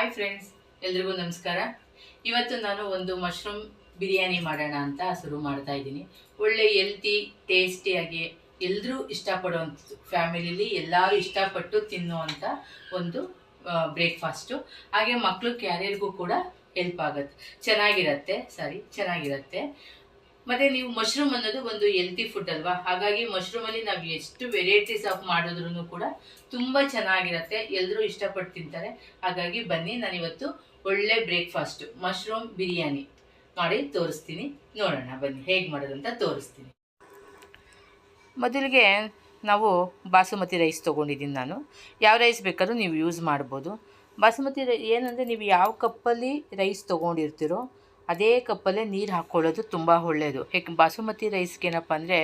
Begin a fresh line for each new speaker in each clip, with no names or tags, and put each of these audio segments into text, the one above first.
Hi friends, ಎಲ್ರಿಗೂ ನಮಸ್ಕಾರ. ಇವತ್ತು ನಾನು ಒಂದು ಮಶ್ರೂಮ್ ಬಿರಿಯಾನಿ ಮಾಡೋಣ ಅಂತ ಶುರು ಮಾಡ್ತಾ ಇದ್ದೀನಿ. ಒಳ್ಳೆ ಹೆಲ್ತಿ ಟೇಸ್ಟಿಯಾಗಿ ಎಲ್ಲರೂ ಇಷ್ಟಪಡುವಂಥದ್ದು, ಫ್ಯಾಮಿಲಿಲಿ ಎಲ್ಲರೂ ಇಷ್ಟಪಟ್ಟು ತಿನ್ನುವಂಥ ಒಂದು ಬ್ರೇಕ್ಫಾಸ್ಟು. ಹಾಗೆ ಮಕ್ಕಳು ಕ್ಯಾರಿಯರ್ಗೂ ಕೂಡ ಹೆಲ್ಪ್ ಆಗುತ್ತೆ, ಚೆನ್ನಾಗಿರುತ್ತೆ. ಮತ್ತು ನೀವು ಮಶ್ರೂಮ್ ಅನ್ನೋದು ಒಂದು ಹೆಲ್ತಿ ಫುಡ್ ಅಲ್ವಾ, ಹಾಗಾಗಿ ಮಶ್ರೂಮಲ್ಲಿ ನಾವು ಎಷ್ಟು ವೆರೈಟೀಸ್ ಆಫ್ ಮಾಡಿದ್ರೂ ಕೂಡ ತುಂಬ ಚೆನ್ನಾಗಿರುತ್ತೆ, ಎಲ್ಲರೂ ಇಷ್ಟಪಟ್ಟು ತಿಂತಾರೆ. ಹಾಗಾಗಿ ಬನ್ನಿ, ನಾನಿವತ್ತು ಒಳ್ಳೆ ಬ್ರೇಕ್ಫಾಸ್ಟು ಮಶ್ರೂಮ್ ಬಿರಿಯಾನಿ ಮಾಡಿ ತೋರಿಸ್ತೀನಿ. ನೋಡೋಣ ಬನ್ನಿ ಹೇಗೆ ಮಾಡೋದು ಅಂತ ತೋರಿಸ್ತೀನಿ. ಮೊದಲಿಗೆ ನಾವು ಬಾಸುಮತಿ ರೈಸ್ ತೊಗೊಂಡಿದ್ದೀನಿ. ನಾನು ಯಾವ ರೈಸ್ ಬೇಕಾದ್ರೂ ನೀವು ಯೂಸ್ ಮಾಡ್ಬೋದು. ಬಾಸುಮತಿ ಏನಂದರೆ, ನೀವು ಯಾವ ಕಪ್ಪಲ್ಲಿ ರೈಸ್ ತೊಗೊಂಡಿರ್ತೀರೋ ಅದೇ ಕಪ್ಪಲ್ಲೇ ನೀರು ಹಾಕ್ಕೊಳ್ಳೋದು ತುಂಬ ಒಳ್ಳೆಯದು. ಯಾಕೆ ಬಾಸುಮತಿ ರೈಸ್ಗೆ ಏನಪ್ಪ ಅಂದರೆ,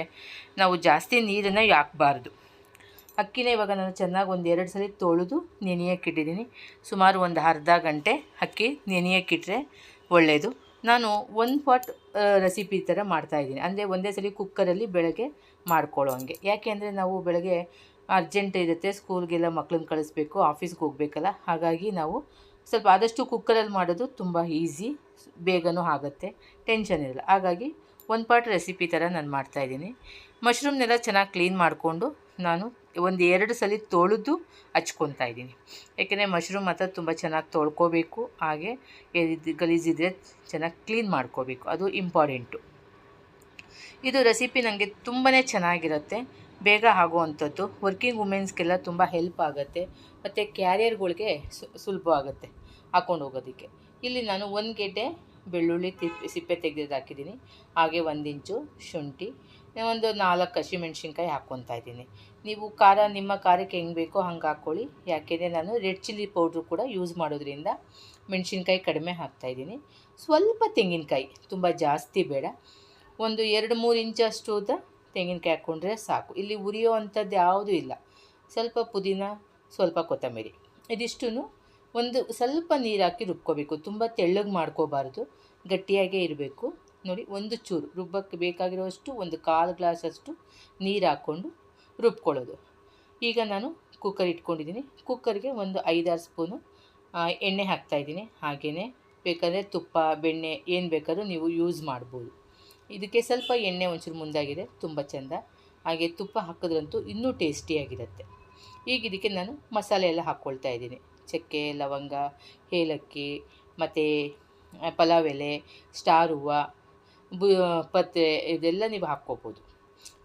ನಾವು ಜಾಸ್ತಿ ನೀರನ್ನು ಹಾಕಬಾರ್ದು. ಅಕ್ಕಿನ ಇವಾಗ ನಾನು ಚೆನ್ನಾಗಿ ಒಂದು 2 ಸಲ ತೊಳೆದು ನೆನೆಯೋಕ್ಕಿಟ್ಟಿದ್ದೀನಿ. ಸುಮಾರು ಒಂದು ಅರ್ಧ ಗಂಟೆ ಅಕ್ಕಿ ನೆನೆಯೋಕ್ಕಿಟ್ರೆ ಒಳ್ಳೆಯದು. ನಾನು 1 ಪಾಟ್ ರೆಸಿಪಿ ಥರ ಮಾಡ್ತಾಯಿದ್ದೀನಿ. ಅಂದರೆ ಒಂದೇ ಸಲ ಕುಕ್ಕರಲ್ಲಿ ಬೆಳಗ್ಗೆ ಮಾಡ್ಕೊಳ್ಳೋ ಹಂಗೆ. ಯಾಕೆ ಅಂದರೆ, ನಾವು ಬೆಳಗ್ಗೆ ಅರ್ಜೆಂಟ್ ಇರುತ್ತೆ, ಸ್ಕೂಲ್ಗೆಲ್ಲ ಮಕ್ಳನ್ನ ಕಳಿಸ್ಬೇಕು, ಆಫೀಸ್ಗೆ ಹೋಗಬೇಕಲ್ಲ. ಹಾಗಾಗಿ ನಾವು ಸ್ವಲ್ಪ ಆದಷ್ಟು ಕುಕ್ಕರಲ್ಲಿ ಮಾಡೋದು ತುಂಬ ಈಸಿ, ಬೇಗನೂ ಆಗುತ್ತೆ, ಟೆನ್ಷನ್ ಇರಲ್ಲ. ಹಾಗಾಗಿ 1 ಪಾಟ್ ರೆಸಿಪಿ ಥರ ನಾನು ಮಾಡ್ತಾಯಿದ್ದೀನಿ. ಮಶ್ರೂಮ್ನೆಲ್ಲ ಚೆನ್ನಾಗಿ ಕ್ಲೀನ್ ಮಾಡಿಕೊಂಡು ನಾನು ಒಂದು 2 ಸಲ ತೊಳೆದು ಹಚ್ಕೊತಾ ಇದ್ದೀನಿ. ಯಾಕೆಂದರೆ ಮಶ್ರೂಮ್ ಮಾತ್ರ ತುಂಬ ಚೆನ್ನಾಗಿ ತೊಳ್ಕೊಬೇಕು, ಹಾಗೆ ಗಲೀಜಿದ್ರೆ ಚೆನ್ನಾಗಿ ಕ್ಲೀನ್ ಮಾಡ್ಕೋಬೇಕು, ಅದು ಇಂಪಾರ್ಟೆಂಟು. ಇದು ರೆಸಿಪಿ ನನಗೆ ತುಂಬಾ ಚೆನ್ನಾಗಿರುತ್ತೆ, ಬೇಗ ಆಗುವಂಥದ್ದು. ವರ್ಕಿಂಗ್ ವುಮೆನ್ಸ್ಗೆಲ್ಲ ತುಂಬ ಹೆಲ್ಪ್ ಆಗುತ್ತೆ, ಮತ್ತು ಕ್ಯಾರಿಯರ್ಗಳಿಗೆ ಸುಲಭ ಆಗುತ್ತೆ ಹಾಕ್ಕೊಂಡು ಹೋಗೋದಕ್ಕೆ. ಇಲ್ಲಿ ನಾನು 1 ಗೆಡ್ಡೆ ಬೆಳ್ಳುಳ್ಳಿ ಸಿಪ್ಪೆ ತೆಗೆದು ಹಾಕಿದ್ದೀನಿ. ಹಾಗೆ 1 ಇಂಚು ಶುಂಠಿ, ಒಂದು 4 ಹಸಿಮೆಣ್ಸಿನ್ಕಾಯಿ ಹಾಕ್ಕೊತಾ ಇದ್ದೀನಿ. ನೀವು ಖಾರ ನಿಮ್ಮ ಖಾರಕ್ಕೆ ಹೆಂಗೆ ಬೇಕೋ ಹಂಗೆ ಹಾಕ್ಕೊಳ್ಳಿ. ಯಾಕೆಂದರೆ ನಾನು ರೆಡ್ ಚಿಲ್ಲಿ ಪೌಡ್ರು ಕೂಡ ಯೂಸ್ ಮಾಡೋದ್ರಿಂದ ಮೆಣಸಿನ್ಕಾಯಿ ಕಡಿಮೆ ಹಾಕ್ತಾಯಿದ್ದೀನಿ. ಸ್ವಲ್ಪ ತೆಂಗಿನಕಾಯಿ, ತುಂಬ ಜಾಸ್ತಿ ಬೇಡ, ಒಂದು 2-3 ಇಂಚಷ್ಟು ತೆಂಗಿನಕಾಯಿ ಹಾಕ್ಕೊಂಡ್ರೆ ಸಾಕು. ಇಲ್ಲಿ ಉರಿಯೋ ಅಂಥದ್ದು ಯಾವುದೂ ಇಲ್ಲ. ಸ್ವಲ್ಪ ಪುದೀನ, ಸ್ವಲ್ಪ ಕೊತ್ತಂಬರಿ, ಇದಿಷ್ಟು ಒಂದು ಸ್ವಲ್ಪ ನೀರು ಹಾಕಿ ರುಬ್ಕೋಬೇಕು. ತುಂಬ ತೆಳ್ಳಗೆ ಮಾಡ್ಕೋಬಾರ್ದು, ಗಟ್ಟಿಯಾಗೇ ಇರಬೇಕು. ನೋಡಿ, ಒಂದು ಚೂರು ರುಬ್ಬಕ್ಕೆ ಬೇಕಾಗಿರೋಷ್ಟು ಒಂದು 1/4 ಗ್ಲಾಸಷ್ಟು ನೀರು ಹಾಕ್ಕೊಂಡು ರುಬ್ಕೊಳ್ಳೋದು. ಈಗ ನಾನು ಕುಕ್ಕರ್ ಇಟ್ಕೊಂಡಿದ್ದೀನಿ. ಕುಕ್ಕರ್ಗೆ ಒಂದು 5-6 ಸ್ಪೂನು ಎಣ್ಣೆ ಹಾಕ್ತಾಯಿದ್ದೀನಿ. ಹಾಗೆಯೇ ಬೇಕಾದರೆ ತುಪ್ಪ, ಬೆಣ್ಣೆ ಏನು ಬೇಕಾದ್ರೂ ನೀವು ಯೂಸ್ ಮಾಡ್ಬೋದು. ಇದಕ್ಕೆ ಸ್ವಲ್ಪ ಎಣ್ಣೆ ಒಂಚೂರು ಮುಂದಾಗಿದೆ, ತುಂಬ ಚೆಂದ. ಹಾಗೆ ತುಪ್ಪ ಹಾಕಿದ್ರಂತೂ ಇನ್ನೂ ಟೇಸ್ಟಿಯಾಗಿರುತ್ತೆ. ಈಗ ಇದಕ್ಕೆ ನಾನು ಮಸಾಲೆ ಎಲ್ಲ ಹಾಕ್ಕೊಳ್ತಾ ಇದ್ದೀನಿ. ಚಕ್ಕೆ, ಲವಂಗ, ಏಲಕ್ಕಿ, ಮತ್ತು ಪಲಾವ್ ಎಲೆ, ಸ್ಟಾರ್ ಹೂವು, ಪತ್ರೆ, ಇದೆಲ್ಲ ನೀವು ಹಾಕ್ಕೋಬೋದು.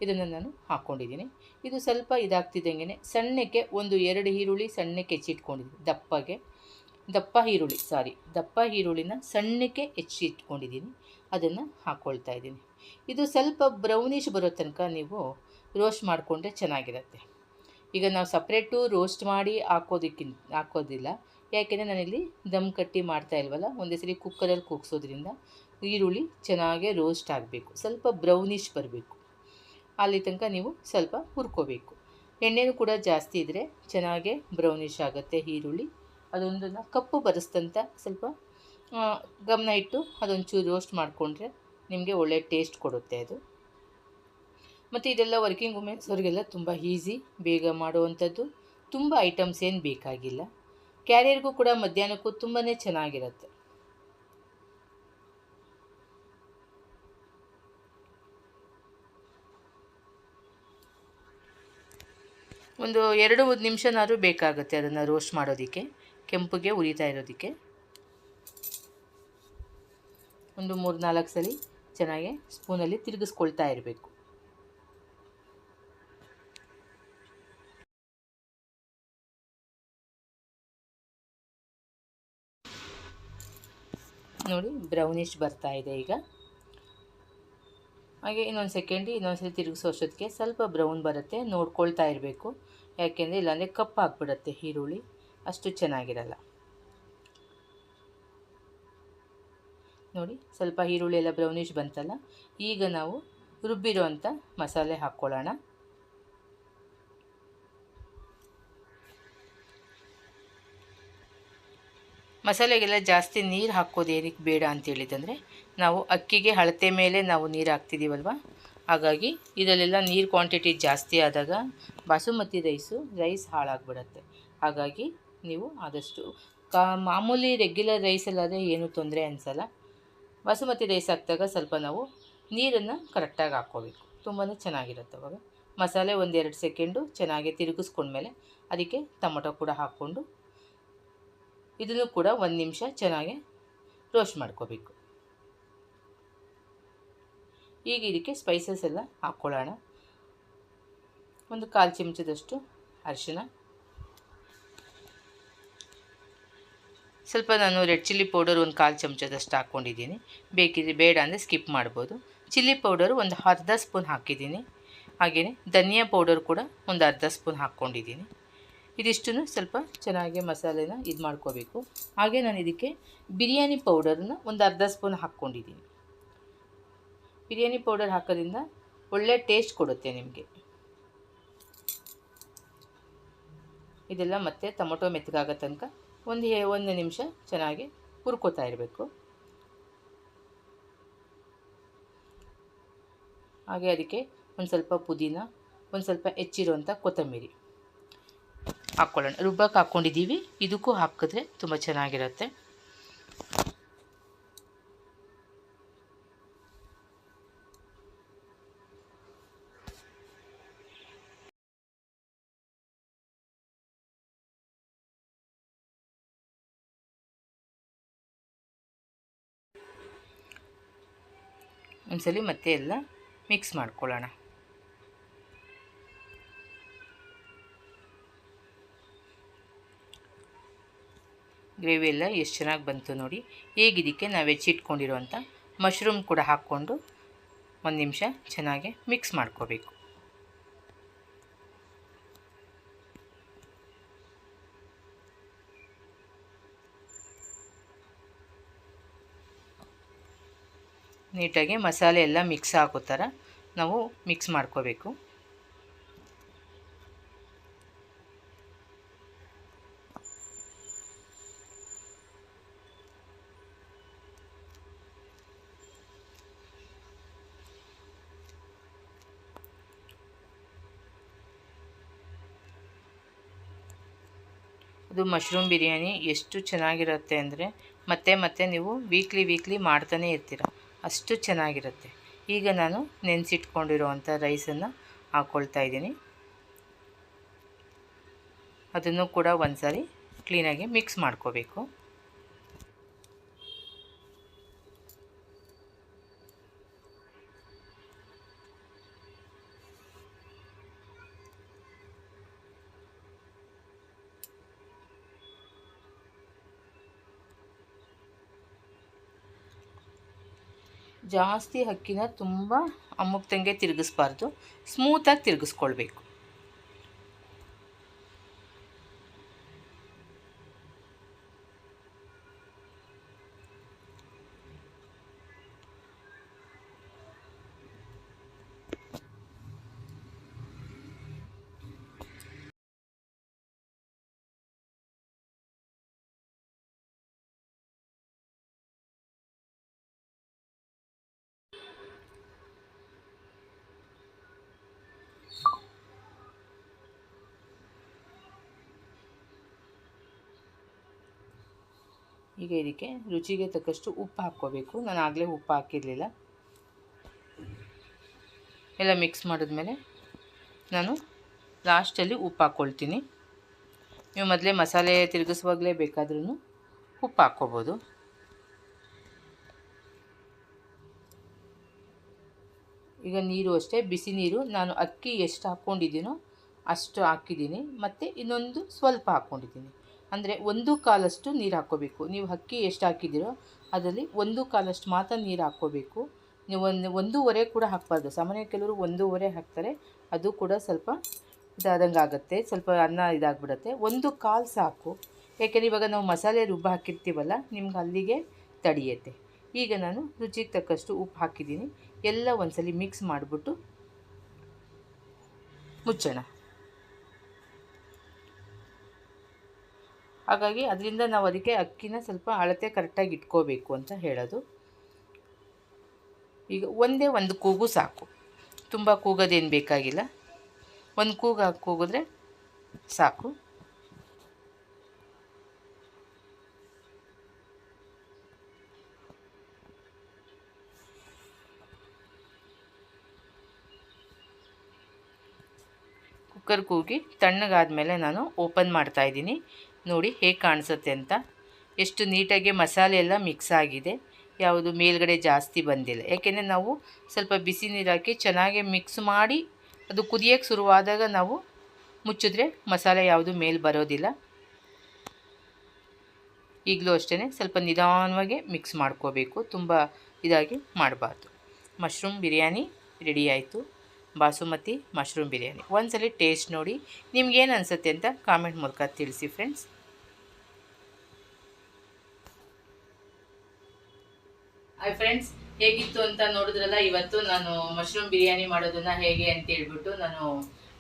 ಇದನ್ನು ನಾನು ಹಾಕ್ಕೊಂಡಿದ್ದೀನಿ. ಇದು ಸ್ವಲ್ಪ ಇದಾಗ್ತಿದ್ದಂಗೆ ಸಣ್ಣಕ್ಕೆ ಒಂದು 2 ಈರುಳ್ಳಿ ಸಣ್ಣಕ್ಕೆ ಹೆಚ್ಚಿಟ್ಕೊಂಡಿದ್ದೀನಿ. ದಪ್ಪ ಈರುಳ್ಳಿನ ಸಣ್ಣಕ್ಕೆ ಹೆಚ್ಚಿಟ್ಕೊಂಡಿದ್ದೀನಿ, ಅದನ್ನು ಹಾಕ್ಕೊಳ್ತಾ ಇದ್ದೀನಿ. ಇದು ಸ್ವಲ್ಪ ಬ್ರೌನಿಷ್ ಬರೋ ತನಕ ನೀವು ರೋಸ್ಟ್ ಮಾಡಿಕೊಂಡ್ರೆ ಚೆನ್ನಾಗಿರುತ್ತೆ. ಈಗ ನಾವು ಸಪ್ರೇಟು ರೋಸ್ಟ್ ಮಾಡಿ ಹಾಕೋದಿಲ್ಲ. ಯಾಕೆಂದರೆ ನಾನಿಲ್ಲಿ ದಮ್ ಕಟ್ಟಿ ಮಾಡ್ತಾ ಇಲ್ವಲ್ಲ, ಒಂದೇ ಸರಿ ಕುಕ್ಕರಲ್ಲಿ ಕೂಗ್ಸೋದ್ರಿಂದ ಈರುಳ್ಳಿ ಚೆನ್ನಾಗೇ ರೋಸ್ಟ್ ಆಗಬೇಕು, ಸ್ವಲ್ಪ ಬ್ರೌನಿಷ್ ಬರಬೇಕು. ಅಲ್ಲಿ ತನಕ ನೀವು ಸ್ವಲ್ಪ ಹುರ್ಕೋಬೇಕು. ಎಣ್ಣೆನೂ ಕೂಡ ಜಾಸ್ತಿ ಇದ್ದರೆ ಚೆನ್ನಾಗೇ ಬ್ರೌನಿಷ್ ಆಗುತ್ತೆ ಈರುಳ್ಳಿ. ಅದೊಂದನ್ನು ಕಪ್ಪು ಬರೆಸ್ತಂತ ಸ್ವಲ್ಪ ಗಮನ ಇಟ್ಟು ಅದೊಂಚೂರು ರೋಸ್ಟ್ ಮಾಡಿಕೊಂಡ್ರೆ ನಿಮಗೆ ಒಳ್ಳೆ ಟೇಸ್ಟ್ ಕೊಡುತ್ತೆ ಅದು. ಮತ್ತು ಇದೆಲ್ಲ ವರ್ಕಿಂಗ್ ವುಮೆನ್ಸ್ ಅವರಿಗೆಲ್ಲ ತುಂಬ ಈಸಿ, ಬೇಗ ಮಾಡುವಂಥದ್ದು. ತುಂಬ ಐಟಮ್ಸ್ ಏನು ಬೇಕಾಗಿಲ್ಲ. ಕ್ಯಾರಿಯರ್ಗೂ ಕೂಡ ಮಧ್ಯಾಹ್ನಕ್ಕೂ ತುಂಬಾ ಚೆನ್ನಾಗಿರುತ್ತೆ. ಒಂದು 2 ನಿಮಿಷನಾದ್ರೂ ಬೇಕಾಗುತ್ತೆ ಅದನ್ನು ರೋಸ್ಟ್ ಮಾಡೋದಕ್ಕೆ, ಕೆಂಪುಗೆ ಉರಿತಾ ಇರೋದಕ್ಕೆ. ಒಂದು 3-4 ಸಲ ಚೆನ್ನಾಗಿ ಸ್ಪೂನಲ್ಲಿ ತಿರುಗಿಸ್ಕೊಳ್ತಾ ಇರಬೇಕು. ನೋಡಿ, ಬ್ರೌನಿಷ್ ಬರ್ತಾ ಇದೆ ಈಗ. ಹಾಗೆ ಇನ್ನೊಂದು ಸಲ ತಿರುಗಿಸೋ ಅಷ್ಟೊತ್ತಿಗೆ ಸ್ವಲ್ಪ ಬ್ರೌನ್ ಬರುತ್ತೆ, ನೋಡ್ಕೊಳ್ತಾ ಇರಬೇಕು. ಯಾಕೆಂದರೆ ಇಲ್ಲಾಂದರೆ ಕಪ್ಪಾಗ್ಬಿಡುತ್ತೆ ಈರುಳ್ಳಿ, ಅಷ್ಟು ಚೆನ್ನಾಗಿರಲ್ಲ. ನೋಡಿ, ಸ್ವಲ್ಪ ಈರುಳ್ಳಿ ಎಲ್ಲ ಬ್ರೌನಿಷ್ ಬಂತಲ್ಲ. ಈಗ ನಾವು ರುಬ್ಬಿರೋ ಅಂಥ ಮಸಾಲೆ ಹಾಕ್ಕೊಳ್ಳೋಣ. ಮಸಾಲೆಗೆಲ್ಲ ಜಾಸ್ತಿ ನೀರು ಹಾಕೋದು ಏನಕ್ಕೆ ಬೇಡ ಅಂತೇಳಿದಂದರೆ, ನಾವು ಅಕ್ಕಿಗೆ ಅಳತೆ ಮೇಲೆ ನಾವು ನೀರು ಹಾಕ್ತಿದ್ದೀವಲ್ವ, ಹಾಗಾಗಿ ಇದರಲ್ಲೆಲ್ಲ ನೀರು ಕ್ವಾಂಟಿಟಿ ಜಾಸ್ತಿ ಆದಾಗ ಬಾಸುಮತಿ ರೈಸ್ ಹಾಳಾಗ್ಬಿಡುತ್ತೆ. ಹಾಗಾಗಿ ನೀವು ಆದಷ್ಟು ಮಾಮೂಲಿ ರೆಗ್ಯುಲರ್ ರೈಸಲ್ಲಾದರೆ ಏನೂ ತೊಂದರೆ ಅನಿಸಲ್ಲ. ಬಾಸುಮತಿ ರೈಸ್ ಹಾಕಿದಾಗ ಸ್ವಲ್ಪ ನಾವು ನೀರನ್ನು ಕರೆಕ್ಟಾಗಿ ಹಾಕ್ಕೋಬೇಕು, ತುಂಬಾ ಚೆನ್ನಾಗಿರುತ್ತೆ. ಅವಾಗ ಮಸಾಲೆ 1-2 ಸೆಕೆಂಡು ಚೆನ್ನಾಗಿ ತಿರುಗಿಸ್ಕೊಂಡ್ಮೇಲೆ ಅದಕ್ಕೆ ಟೊಮೊಟೊ ಕೂಡ ಹಾಕ್ಕೊಂಡು ಇದನ್ನು ಕೂಡ 1 ನಿಮಿಷ ಚೆನ್ನಾಗಿ ರೋಸ್ಟ್ ಮಾಡ್ಕೋಬೇಕು. ಈಗ ಇದಕ್ಕೆ ಸ್ಪೈಸಸ್ ಎಲ್ಲ ಹಾಕ್ಕೊಳ್ಳೋಣ. ಒಂದು 1/4 ಚಮಚದಷ್ಟು ಅರಿಶಿನ, ಸ್ವಲ್ಪ ನಾನು ರೆಡ್ ಚಿಲ್ಲಿ ಪೌಡರ್ ಒಂದು 1/4 ಚಮಚದಷ್ಟು ಹಾಕ್ಕೊಂಡಿದ್ದೀನಿ. ಬೇಡ ಅಂದರೆ ಸ್ಕಿಪ್ ಮಾಡ್ಬೋದು. ಚಿಲ್ಲಿ ಪೌಡರು ಒಂದು ಅರ್ಧ ಸ್ಪೂನ್ ಹಾಕಿದ್ದೀನಿ. ಹಾಗೆಯೇ ಧನಿಯಾ ಪೌಡರ್ ಕೂಡ ಒಂದು ಅರ್ಧ ಸ್ಪೂನ್ ಹಾಕ್ಕೊಂಡಿದ್ದೀನಿ. ಇದಿಷ್ಟನ್ನು ಸ್ವಲ್ಪ ಚೆನ್ನಾಗಿ ಮಸಾಲೆನ ಇದು ಮಾಡ್ಕೋಬೇಕು. ಹಾಗೆ ನಾನು ಇದಕ್ಕೆ ಬಿರಿಯಾನಿ ಪೌಡರನ್ನ ಒಂದು ಅರ್ಧ ಸ್ಪೂನ್ ಹಾಕ್ಕೊಂಡಿದ್ದೀನಿ. ಬಿರಿಯಾನಿ ಪೌಡರ್ ಹಾಕೋದ್ರಿಂದ ಒಳ್ಳೆ ಟೇಸ್ಟ್ ಕೊಡುತ್ತೆ ನಿಮಗೆ. ಇದೆಲ್ಲ ಮತ್ತೆ ಟೊಮೊಟೊ ಮೆತ್ತಗಾಗೋ ತನಕ ಒಂದು ನಿಮಿಷ ಚೆನ್ನಾಗಿ ಹುರ್ಕೋತಾ ಇರಬೇಕು. ಹಾಗೆ ಅದಕ್ಕೆ ಒಂದು ಸ್ವಲ್ಪ ಪುದೀನ, ಒಂದು ಸ್ವಲ್ಪ ಹೆಚ್ಚಿರುವಂಥ ಕೊತ್ತಂಬರಿ ಹಾಕ್ಕೊಳ್ಳೋಣ. ರುಬ್ಬಕ್ಕೆ ಹಾಕ್ಕೊಂಡಿದ್ದೀವಿ, ಇದಕ್ಕೂ ಹಾಕಿದ್ರೆ ತುಂಬ ಚೆನ್ನಾಗಿರುತ್ತೆ. ಒಂದ್ಸಲಿ ಮತ್ತೆ ಎಲ್ಲ ಮಿಕ್ಸ್ ಮಾಡ್ಕೊಳ್ಳೋಣ. ಗ್ರೇವಿ ಎಲ್ಲ ಎಷ್ಟು ಚೆನ್ನಾಗಿ ಬಂತು ನೋಡಿ. ಈಗ ಇದಕ್ಕೆ ನಾವು ಹೆಚ್ಚಿಟ್ಕೊಂಡಿರುವಂಥ ಮಶ್ರೂಮ್ ಕೂಡ ಹಾಕ್ಕೊಂಡು 1 ನಿಮಿಷ ಚೆನ್ನಾಗಿ ಮಿಕ್ಸ್ ಮಾಡ್ಕೋಬೇಕು. ನೀಟಾಗಿ ಮಸಾಲೆ ಎಲ್ಲ ಮಿಕ್ಸ್ ಆಗೋ ಥರ ನಾವು ಮಿಕ್ಸ್ ಮಾಡ್ಕೋಬೇಕು. ಅದು ಮಶ್ರೂಮ್ ಬಿರಿಯಾನಿ ಎಷ್ಟು ಚೆನ್ನಾಗಿರುತ್ತೆ ಅಂದರೆ ಮತ್ತೆ ನೀವು ವೀಕ್ಲಿ ಮಾಡ್ತಾನೇ ಇರ್ತೀರ, ಅಷ್ಟು ಚೆನ್ನಾಗಿರುತ್ತೆ. ಈಗ ನಾನು ನೆನೆಸಿಟ್ಕೊಂಡಿರೋವಂಥ ರೈಸನ್ನು ಹಾಕ್ಕೊಳ್ತಾ ಇದ್ದೀನಿ. ಅದನ್ನು ಕೂಡ ಒಂದು ಸಾರಿ ಕ್ಲೀನಾಗಿ ಮಿಕ್ಸ್ ಮಾಡ್ಕೋಬೇಕು. ಜಾಸ್ತಿ ಅಕ್ಕಿನ ತುಂಬ ಅಮ್ಮುಕ್ತಂಗೆ ತಿರುಗಿಸ್ಬಾರ್ದು, ಸ್ಮೂತಾಗಿ ತಿರುಗಿಸ್ಕೊಳ್ಬೇಕು. ಈಗ ಇದಕ್ಕೆ ರುಚಿಗೆ ತಕ್ಕಷ್ಟು ಉಪ್ಪು ಹಾಕ್ಕೋಬೇಕು. ನಾನು ಆಗಲೇ ಉಪ್ಪು ಹಾಕಿರಲಿಲ್ಲ. ಎಲ್ಲ ಮಿಕ್ಸ್ ಮಾಡಿದ್ಮೇಲೆ ನಾನು ಲಾಸ್ಟಲ್ಲಿ ಉಪ್ಪು ಹಾಕ್ಕೊಳ್ತೀನಿ. ನೀವು ಮೊದಲೇ ಮಸಾಲೆ ತಿರುಗಿಸುವಾಗಲೇ ಬೇಕಾದ್ರೂ ಉಪ್ಪು ಹಾಕ್ಕೋಬೋದು. ಈಗ ನೀರು ಅಷ್ಟೇ, ಬಿಸಿ ನೀರು ನಾನು ಅಕ್ಕಿ ಎಷ್ಟು ಹಾಕ್ಕೊಂಡಿದ್ದೀನೋ ಅಷ್ಟು ಹಾಕಿದ್ದೀನಿ, ಮತ್ತು ಇನ್ನೊಂದು ಸ್ವಲ್ಪ ಹಾಕ್ಕೊಂಡಿದ್ದೀನಿ. ಅಂದರೆ 1/4 ನೀರು ಹಾಕ್ಕೋಬೇಕು. ನೀವು ಅಕ್ಕಿ ಎಷ್ಟು ಹಾಕಿದ್ದೀರೋ ಅದರಲ್ಲಿ 1/4 ಮಾತ್ರ ನೀರು ಹಾಕ್ಕೋಬೇಕು. ನೀವು 1.5 ಕೂಡ ಹಾಕಬಾರ್ದು. ಸಾಮಾನ್ಯ ಕೆಲವರು 1.5 ಹಾಕ್ತಾರೆ, ಅದು ಕೂಡ ಸ್ವಲ್ಪ ಇದಾದಂಗೆ ಆಗುತ್ತೆ, ಸ್ವಲ್ಪ ಅನ್ನ ಇದಾಗ್ಬಿಡುತ್ತೆ. 1/4 ಸಾಕು, ಯಾಕೆಂದರೆ ಇವಾಗ ನಾವು ಮಸಾಲೆ ರುಬ್ಬ ಹಾಕಿರ್ತೀವಲ್ಲ, ನಿಮ್ಗೆ ಅಲ್ಲಿಗೆ ತಡೆಯುತ್ತೆ. ಈಗ ನಾನು ರುಚಿಗೆ ತಕ್ಕಷ್ಟು ಉಪ್ಪು ಹಾಕಿದ್ದೀನಿ. ಎಲ್ಲ ಒಂದ್ಸಲಿ ಮಿಕ್ಸ್ ಮಾಡಿಬಿಟ್ಟು ಮುಚ್ಚೋಣ. ಹಾಗಾಗಿ ಅದರಿಂದ ನಾವು ಅದಕ್ಕೆ ಅಕ್ಕಿನ ಸ್ವಲ್ಪ ಅಳತೆ ಕರೆಕ್ಟಾಗಿ ಇಟ್ಕೋಬೇಕು ಅಂತ ಹೇಳೋದು. ಈಗ ಒಂದು ಕೂಗು ಸಾಕು, ತುಂಬ ಕೂಗೋದೇನು ಬೇಕಾಗಿಲ್ಲ. ಒಂದು ಕೂಗು ಕೂಗಿದ್ರೆ ಸಾಕು. ಕುಕ್ಕರ್ ಕೂಗಿ ತಣ್ಣಗಾದಮೇಲೆ ನಾನು ಓಪನ್ ಮಾಡ್ತಾಯಿದ್ದೀನಿ. ನೋಡಿ ಹೇಗೆ ಕಾಣಿಸುತ್ತೆ ಅಂತ. ಎಷ್ಟು ನೀಟಾಗಿ ಮಸಾಲೆ ಎಲ್ಲ ಮಿಕ್ಸ್ ಆಗಿದೆ, ಯಾವುದು ಮೇಲ್ಗಡೆ ಜಾಸ್ತಿ ಬಂದಿಲ್ಲ. ಯಾಕೆಂದರೆ ನಾವು ಸ್ವಲ್ಪ ಬಿಸಿ ನೀರು ಹಾಕಿ ಚೆನ್ನಾಗಿ ಮಿಕ್ಸ್ ಮಾಡಿ ಅದು ಕುದಿಯೋಕ್ಕೆ ಶುರುವಾದಾಗ ನಾವು ಮುಚ್ಚಿದ್ರೆ ಮಸಾಲೆ ಯಾವುದು ಮೇಲೆ ಬರೋದಿಲ್ಲ. ಈಗಲೂ ಅಷ್ಟೇ ಸ್ವಲ್ಪ ನಿಧಾನವಾಗಿ ಮಿಕ್ಸ್ ಮಾಡ್ಕೋಬೇಕು, ತುಂಬ ಇದಾಗಿ ಮಾಡಬಾರ್ದು. ಮಶ್ರೂಮ್ ಬಿರಿಯಾನಿ ರೆಡಿ ಆಯಿತು. ಬಾಸುಮತಿ ಮಶ್ರೂಮ್ ಬಿರಿಯಾನಿ ಒಂದ್ಸಲ ಟೇಸ್ಟ್ ನೋಡಿ ನಿಮ್ಗೇನು ಅನಿಸುತ್ತೆ ಅಂತ ಕಾಮೆಂಟ್ ಮೂಲಕ ತಿಳಿಸಿ ಫ್ರೆಂಡ್ಸ್. ಹಾಯ್ ಫ್ರೆಂಡ್ಸ್, ಹೇಗಿತ್ತು ಅಂತ ನೋಡಿದ್ರಲ್ಲ. ಇವತ್ತು ನಾನು ಮಶ್ರೂಮ್ ಬಿರಿಯಾನಿ ಮಾಡೋದನ್ನು ಹೇಗೆ ಅಂತ ಹೇಳ್ಬಿಟ್ಟು ನಾನು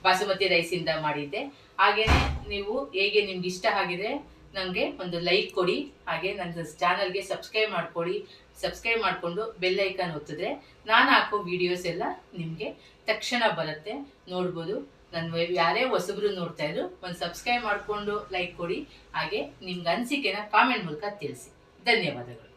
ಬಾಸುಮತಿ ರೈಸಿಂದ ಮಾಡಿದ್ದೆ. ಹಾಗೆಯೇ ನೀವು ಹೇಗೆ ನಿಮ್ಗೆ ಇಷ್ಟ ಆಗಿದೆ ನನಗೆ ಒಂದು ಲೈಕ್ ಕೊಡಿ, ಹಾಗೆ ನನ್ನ ಚಾನಲ್ಗೆ ಸಬ್ಸ್ಕ್ರೈಬ್ ಮಾಡ್ಕೊಳ್ಳಿ. ಸಬ್ಸ್ಕ್ರೈಬ್ ಮಾಡಿಕೊಂಡು ಬೆಲ್ ಐಕಾನ್ ಒತ್ತಿದ್ರೆ ನಾನು ಹಾಕೋ ವೀಡಿಯೋಸ್ ಎಲ್ಲ ನಿಮಗೆ ತಕ್ಷಣ ಬರುತ್ತೆ, ನೋಡ್ಬೋದು. ನನ್ನ ಯಾರೇ ಹೊಸಬ್ರು ನೋಡ್ತಾ ಇದ್ರು ಒಂದು ಸಬ್ಸ್ಕ್ರೈಬ್ ಮಾಡಿಕೊಂಡು ಲೈಕ್ ಕೊಡಿ, ಹಾಗೆ ನಿಮ್ಗೆ ಅನಿಸಿಕೆನ ಕಾಮೆಂಟ್ ಮೂಲಕ ತಿಳಿಸಿ. ಧನ್ಯವಾದಗಳು.